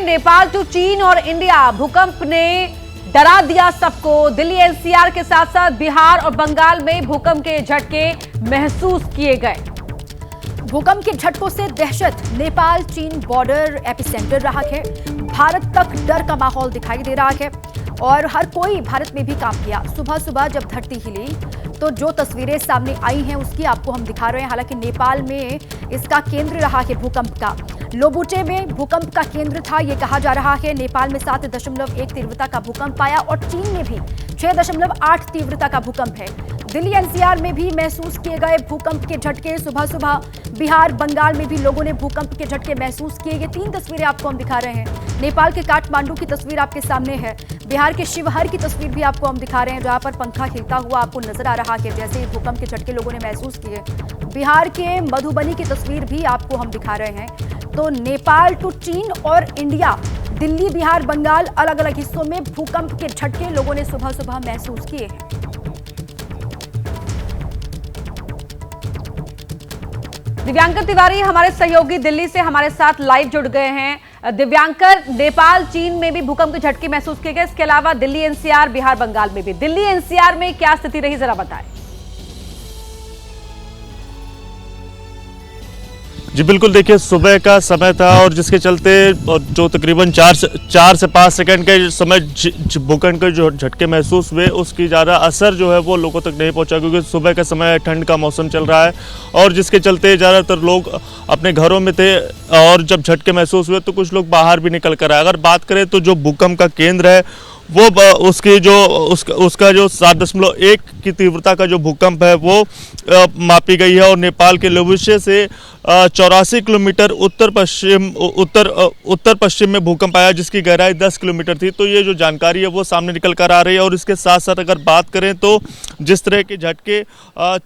Nepal to चीन और India, भूकंप ने डरा दिया सबको। दिल्ली एनसीआर के साथ साथ बिहार और बंगाल में भूकंप के झटके महसूस किए गए। भूकंप के झटकों से दहशत। नेपाल चीन बॉर्डर एपिसेंटर रहा है। भारत तक डर का माहौल दिखाई दे रहा है और हर कोई भारत में भी कांप गया। सुबह सुबह जब धरती हिली तो जो तस्वीरें सामने आई हैं उसकी आपको हम दिखा रहे हैं। हालांकि नेपाल में इसका केंद्र रहा है भूकंप का। लोबुटे में भूकंप का केंद्र था, यह कहा जा रहा है। नेपाल में 7.1 तीव्रता का भूकंप आया और चीन में भी 6.8 तीव्रता का भूकंप है। दिल्ली एनसीआर में भी महसूस किए गए भूकंप के झटके। सुबह सुबह बिहार बंगाल में भी लोगों ने भूकंप के झटके महसूस किए। ये 3 तस्वीरें आपको हम दिखा रहे हैं। नेपाल के काठमांडू की तस्वीर आपके सामने है। बिहार के शिवहर की तस्वीर भी आपको हम दिखा रहे हैं, जहां पर पंखा हिलता हुआ आपको नजर आ रहा है जैसे भूकंप के झटके लोगों ने महसूस किए। बिहार के मधुबनी की तस्वीर भी आपको हम दिखा रहे हैं। तो नेपाल टू चीन और इंडिया, दिल्ली बिहार बंगाल, अलग अलग हिस्सों में भूकंप के झटके लोगों ने सुबह सुबह महसूस किए हैं। दिव्यांकर तिवारी हमारे सहयोगी दिल्ली से हमारे साथ लाइव जुड़ गए हैं। दिव्यांकर, नेपाल चीन में भी भूकंप के झटके महसूस किए गए, इसके अलावा दिल्ली एनसीआर बिहार बंगाल में भी। दिल्ली एनसीआर में क्या स्थिति रही, जरा बताएं। जी बिल्कुल, देखिए सुबह का समय था और जिसके चलते जो तकरीबन 4 से 5 सेकंड के समय भूकंप के जो झटके महसूस हुए उसकी ज़्यादा असर जो है वो लोगों तक नहीं पहुंचा, क्योंकि सुबह का समय ठंड का मौसम चल रहा है और जिसके चलते ज़्यादातर लोग अपने घरों में थे और जब झटके महसूस हुए तो कुछ लोग बाहर भी निकल कर आए। अगर बात करें तो जो भूकंप का केंद्र है वो उसका जो 7.1 की तीव्रता का जो भूकंप है वो मापी गई है और नेपाल के लोबुटे से 84 किलोमीटर उत्तर पश्चिम में भूकंप आया, जिसकी गहराई 10 किलोमीटर थी। तो ये जो जानकारी है वो सामने निकल कर आ रही है। और इसके साथ साथ अगर बात करें तो जिस तरह के झटके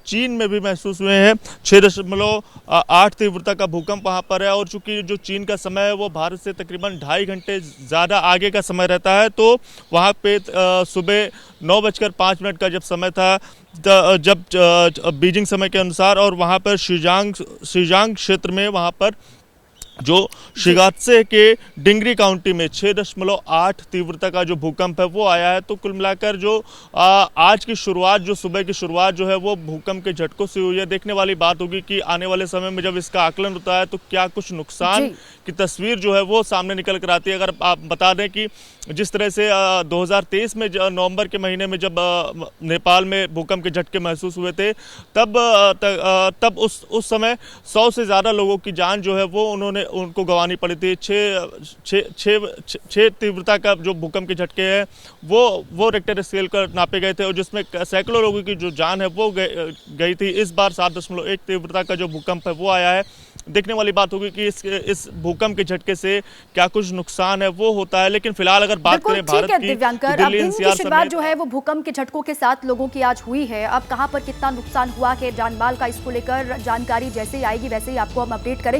चीन में भी महसूस हुए हैं, 6.8 तीव्रता का भूकंप वहाँ पर है और चूंकि जो चीन का समय है वो भारत से तकरीबन 2.5 घंटे ज़्यादा आगे का समय रहता है, तो वहाँ पे सुबह 9:05 का जब समय था, जब बीजिंग समय के अनुसार, और वहाँ पर शीजांग क्षेत्र में वहाँ पर जो शिगात्से के डिंगरी काउंटी में 6.8 तीव्रता का जो भूकंप है वो आया है। तो कुल मिलाकर जो आज की शुरुआत, जो सुबह की शुरुआत जो है वो भूकंप के झटकों से हुई है। देखने वाली बात होगी कि आने वाले समय में जब इसका आकलन होता है तो क्या कुछ नुकसान की तस्वीर जो है वो सामने निकल कर आती है। अगर आप बता दें कि जिस तरह से 2023 में नवंबर के महीने में जब नेपाल में भूकंप के झटके महसूस हुए थे, तब उस समय 100 से ज़्यादा लोगों की जान जो है वो उनको गंवानी पड़ी थी। 6 तीव्रता का जो भूकंप के झटके हैं वो रेक्टर स्केल पर नापे गए थे और जिसमें सैकड़ों लोगों की जो जान है वो गई थी। इस बार 7.1 तीव्रता का जो भूकंप है वो आया है। देखने वाली बात होगी कि इस भूकंप के झटके से क्या कुछ नुकसान है वो होता है। लेकिन फिलहाल अगर बात करें भारत की, दिव्यांकर, अब दिन की शुरुआत जो है वो भूकंप के झटकों के साथ लोगों की आज हुई है। अब कहां पर कितना नुकसान हुआ है, जान माल का, इसको लेकर जानकारी जैसे ही आएगी वैसे ही आपको हम अपडेट करेंगे।